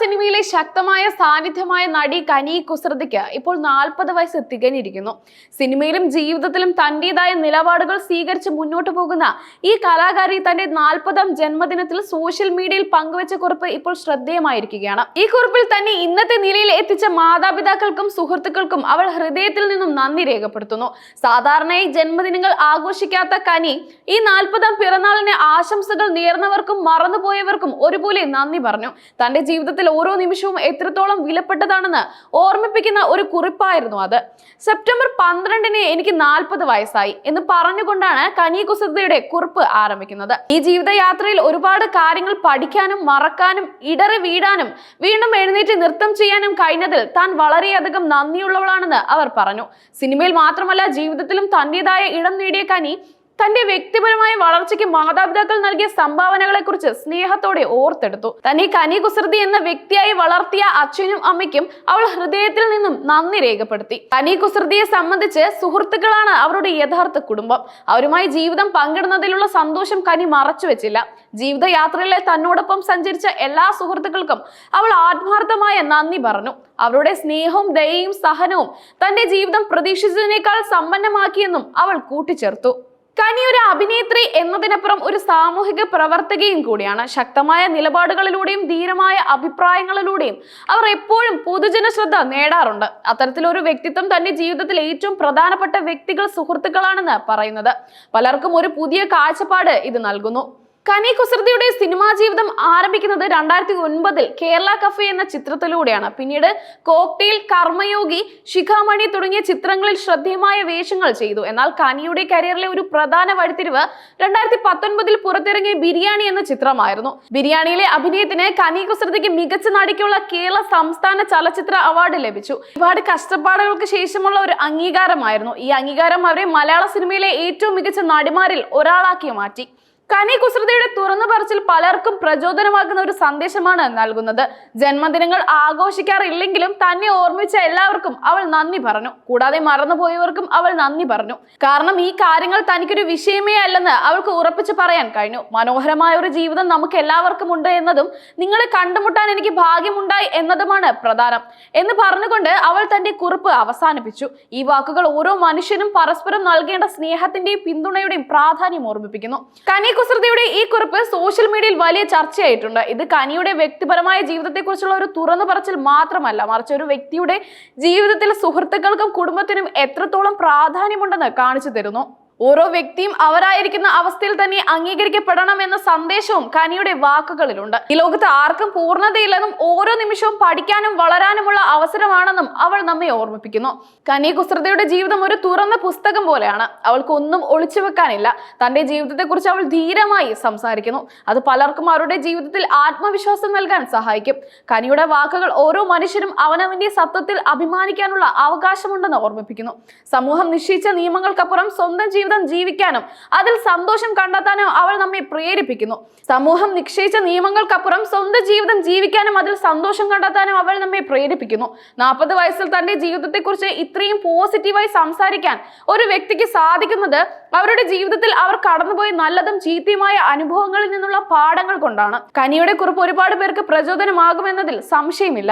സിനിമയിലെ ശക്തമായ സാന്നിധ്യമായ നടി കനി കുസൃതിക്ക് ഇപ്പോൾ 40 വയസ്സ് തികഞ്ഞിരിക്കുന്നു. സിനിമയിലും ജീവിതത്തിലും തന്റേതായ നിലപാടുകൾ സ്വീകരിച്ച് മുന്നോട്ട് പോകുന്ന ഈ കലാകാരി തന്റെ 40ാം ജന്മദിനത്തിൽ സോഷ്യൽ മീഡിയയിൽ പങ്കുവച്ച കുറിപ്പ് ഇപ്പോൾ ശ്രദ്ധേയമായിരിക്കുകയാണ്. ഈ കുറിപ്പിൽ തന്നെ ഇന്നത്തെ നിലയിൽ എത്തിച്ച മാതാപിതാക്കൾക്കും സുഹൃത്തുക്കൾക്കും അവൾ ഹൃദയത്തിൽ നിന്നും നന്ദി രേഖപ്പെടുത്തുന്നു. സാധാരണയായി ജന്മദിനങ്ങൾ ആഘോഷിക്കാത്ത കനി ഈ 40ാം പിറന്നാളിന് ആശംസകൾ നേർന്നവർക്കും മറന്നുപോയവർക്കും ഒരുപോലെ നന്ദി പറഞ്ഞു. തന്റെ ജീവിതത്തിൽ ഓരോ നിമിഷവും എത്രത്തോളം വിലപ്പെട്ടതാണെന്ന് ഓർമ്മിപ്പിക്കുന്ന ഒരു കുറിപ്പായിരുന്നു അത്. സെപ്റ്റംബർ 12-ന് എനിക്ക് 40 വയസ്സായി എന്ന് പറഞ്ഞുകൊണ്ടാണ് കനി കുസൃതിയുടെ കുറിപ്പ് ആരംഭിക്കുന്നത്. ഈ ജീവിതയാത്രയിൽ ഒരുപാട് കാര്യങ്ങൾ പഠിക്കാനും മറക്കാനും ഇടറി വീഴാനും വീണ്ടും എഴുന്നേറ്റ് നൃത്തം ചെയ്യാനും കഴിഞ്ഞതിൽ താൻ വളരെയധികം നന്ദിയുള്ളവളാണെന്ന് അവർ പറഞ്ഞു. സിനിമയിൽ മാത്രമല്ല ജീവിതത്തിലും തന്റേതായ ഇടം നേടിയ കനി തന്റെ വ്യക്തിപരമായ വളർച്ചയ്ക്ക് മാതാപിതാക്കൾ നൽകിയ സംഭാവനകളെ കുറിച്ച് സ്നേഹത്തോടെ ഓർത്തെടുത്തു. തന്നെ കനി കുസൃതി എന്ന വ്യക്തിയായി വളർത്തിയ അച്ഛനും അമ്മയ്ക്കും അവൾ ഹൃദയത്തിൽ നിന്നും നന്ദി രേഖപ്പെടുത്തി. കനി കുസൃതിയെ സംബന്ധിച്ച് സുഹൃത്തുക്കളാണ് അവരുടെ യഥാർത്ഥ കുടുംബം. അവരുമായി ജീവിതം പങ്കിടുന്നതിലുള്ള സന്തോഷം കനി മറച്ചുവെച്ചില്ല. ജീവിതയാത്രയിലെ തന്നോടൊപ്പം സഞ്ചരിച്ച എല്ലാ സുഹൃത്തുക്കൾക്കും അവൾ ആത്മാർത്ഥമായ നന്ദി പറഞ്ഞു. അവരുടെ സ്നേഹവും ദയയും സഹനവും തന്റെ ജീവിതം പ്രതീക്ഷിച്ചതിനേക്കാൾ സമ്പന്നമാക്കിയെന്നും അവൾ കൂട്ടിച്ചേർത്തു. കനി ഒരു അഭിനേത്രി എന്നതിനപ്പുറം ഒരു സാമൂഹിക പ്രവർത്തകയും കൂടിയാണ്. ശക്തമായ നിലപാടുകളിലൂടെയും ധീരമായ അഭിപ്രായങ്ങളിലൂടെയും അവർ എപ്പോഴും പൊതുജന ശ്രദ്ധ നേടാറുണ്ട്. അത്തരത്തിലൊരു വ്യക്തിത്വം തന്റെ ജീവിതത്തിൽ ഏറ്റവും പ്രധാനപ്പെട്ട വ്യക്തികൾ സുഹൃത്തുക്കളാണെന്ന് പറയുന്നത് പലർക്കും ഒരു പുതിയ കാഴ്ചപ്പാട് ഇത് നൽകുന്നു. കനി കുസൃതിയുടെ സിനിമാ ജീവിതം ആരംഭിക്കുന്നത് 2009-ൽ കേരള കഫേ എന്ന ചിത്രത്തിലൂടെയാണ്. പിന്നീട് കോക്ടെയിൽ, കർമ്മയോഗി, ശിഖാമണി തുടങ്ങിയ ചിത്രങ്ങളിൽ ശ്രദ്ധേയമായ വേഷങ്ങൾ ചെയ്തു. എന്നാൽ കനിയുടെ കരിയറിലെ ഒരു പ്രധാന വഴിത്തിരിവ് 2019-ൽ പുറത്തിറങ്ങിയ ബിരിയാണി എന്ന ചിത്രമായിരുന്നു. ബിരിയാണിയിലെ അഭിനയത്തിന് കനി കുസൃതിക്ക് മികച്ച നടിക്കുള്ള കേരള സംസ്ഥാന ചലച്ചിത്ര അവാർഡ് ലഭിച്ചു. ഒരുപാട് കഷ്ടപ്പാടുകൾക്ക് ശേഷമുള്ള ഒരു അംഗീകാരമായിരുന്നു. ഈ അംഗീകാരം അവരെ മലയാള സിനിമയിലെ ഏറ്റവും മികച്ച നടിമാരിൽ ഒരാളാക്കി മാറ്റി. കനി കുസൃതിയുടെ തുറന്നു പറച്ചിൽ പലർക്കും പ്രചോദനമാകുന്ന ഒരു സന്ദേശമാണ് നൽകുന്നത്. ജന്മദിനങ്ങൾ ആഘോഷിക്കാറില്ലെങ്കിലും തന്നെ ഓർമ്മിച്ച എല്ലാവർക്കും അവൾ നന്ദി പറഞ്ഞു. കൂടാതെ മറന്നുപോയവർക്കും അവൾ നന്ദി പറഞ്ഞു. കാരണം ഈ കാര്യങ്ങൾ തനിക്കൊരു വിഷയമേ അല്ലെന്ന് അവൾക്ക് ഉറപ്പിച്ചു പറയാൻ കഴിഞ്ഞു. മനോഹരമായ ഒരു ജീവിതം നമുക്ക് എല്ലാവർക്കും ഉണ്ട് എന്നതും നിങ്ങളെ കണ്ടുമുട്ടാൻ എനിക്ക് ഭാഗ്യമുണ്ടായി എന്നതുമാണ് പ്രധാനം എന്ന് പറഞ്ഞുകൊണ്ട് അവൾ തന്റെ കുറിപ്പ് അവസാനിപ്പിച്ചു. ഈ വാക്കുകൾ ഓരോ മനുഷ്യനും പരസ്പരം നൽകേണ്ട സ്നേഹത്തിന്റെയും പിന്തുണയുടെയും പ്രാധാന്യം ഓർമ്മിപ്പിക്കുന്നു. കനി കുസൃതിയുടെ ഈ കുറിപ്പ് സോഷ്യൽ മീഡിയയിൽ വലിയ ചർച്ചയായിട്ടുണ്ട്. ഇത് കനിയുടെ വ്യക്തിപരമായ ജീവിതത്തെക്കുറിച്ചുള്ള ഒരു തുറന്നു പറച്ചിൽ മാത്രമല്ല, മറിച്ച് ഒരു വ്യക്തിയുടെ ജീവിതത്തിൽ സുഹൃത്തുക്കൾക്കും കുടുംബത്തിനും എത്രത്തോളം പ്രാധാന്യമുണ്ടെന്ന് കാണിച്ചു തരുന്നു. ഓരോ വ്യക്തിയും അവരായിരിക്കുന്ന അവസ്ഥയിൽ തന്നെ അംഗീകരിക്കപ്പെടണം എന്ന സന്ദേശവും കനിയുടെ വാക്കുകളിലുണ്ട്. ഈ ലോകത്ത് ആർക്കും പൂർണ്ണതയില്ലെന്നും ഓരോ നിമിഷവും പഠിക്കാനും വളരാനുമുള്ള അവസരമാണെന്നും അവൾ നമ്മെ ഓർമ്മിപ്പിക്കുന്നു. കനി കുസൃതിയുടെ ജീവിതം ഒരു തുറന്ന പുസ്തകം പോലെയാണ്. അവൾക്ക് ഒന്നും ഒളിച്ചു വെക്കാനില്ല. തന്റെ ജീവിതത്തെക്കുറിച്ച് അവൾ ധീരമായി സംസാരിക്കുന്നു. അത് പലർക്കും അവരുടെ ജീവിതത്തിൽ ആത്മവിശ്വാസം നൽകാൻ സഹായിക്കും. കനിയുടെ വാക്കുകൾ ഓരോ മനുഷ്യനും അവനവന്റെ സത്വത്തിൽ അഭിമാനിക്കാനുള്ള അവകാശമുണ്ടെന്ന് ഓർമ്മിപ്പിക്കുന്നു. സമൂഹം നിശ്ചയിച്ച നിയമങ്ങൾക്കപ്പുറം സ്വന്തം ജീവിതം ജീവിക്കാനും അതിൽ സന്തോഷം കണ്ടെത്താനും അവൾ നമ്മെ പ്രേരിപ്പിക്കുന്നു. സമൂഹം നിശ്ചയിച്ച നിയമങ്ങൾക്കപ്പുറം സ്വന്തം ജീവിതം ജീവിക്കാനും അതിൽ സന്തോഷം കണ്ടെത്താനും അവൾ നമ്മെ പ്രേരിപ്പിക്കുന്നു. 40 വയസ്സിൽ തന്റെ ജീവിതത്തെക്കുറിച്ച് ഇത്രയും പോസിറ്റീവായി സംസാരിക്കാൻ ഒരു വ്യക്തിക്ക് സാധിക്കുന്നത് അവരുടെ ജീവിതത്തിൽ അവർ കടന്നുപോയ നല്ലതും ചീത്തയുമായ അനുഭവങ്ങളിൽ നിന്നുള്ള പാഠങ്ങൾ കൊണ്ടാണ്. കനിയുടെ കുറിപ്പ് ഒരുപാട് പേർക്ക് പ്രചോദനമാകുമെന്നതിൽ സംശയമില്ല.